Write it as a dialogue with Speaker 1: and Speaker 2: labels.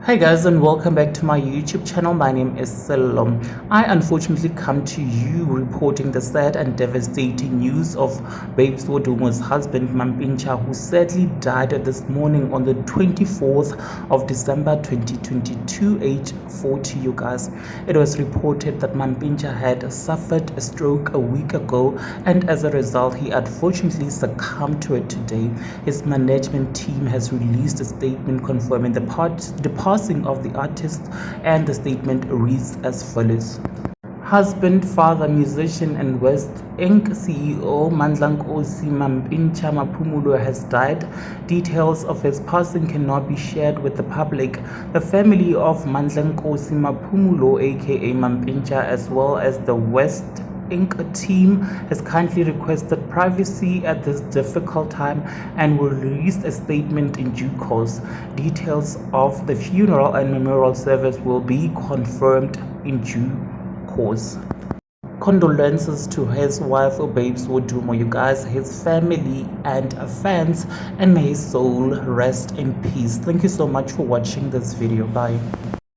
Speaker 1: Hi guys, and welcome back to my YouTube channel. My name is Selom. I unfortunately come to you reporting the sad and devastating news of Babes Wodumo's husband Mampintsha, who sadly died this morning on the 24th of December 2022, age 40. You guys, it was reported that Mampintsha had suffered a stroke a week ago, and as a result he unfortunately succumbed to it today. His management team has released a statement confirming the passing of the artist, and the statement reads as follows. Husband, father, musician, and West Inc. CEO Nkosi Mampintsha Maphumulo has died. Details of his passing cannot be shared with the public. The family of Nkosi Maphumulo, aka Mampintsha, as well as the West Inc. team has kindly requested privacy at this difficult time and will release a statement in due course. Details of the funeral and memorial service will be confirmed in due course. Condolences to his wife, Babes Wodumo, you guys, his family and fans, and may his soul rest in peace. Thank you so much for watching this video. Bye.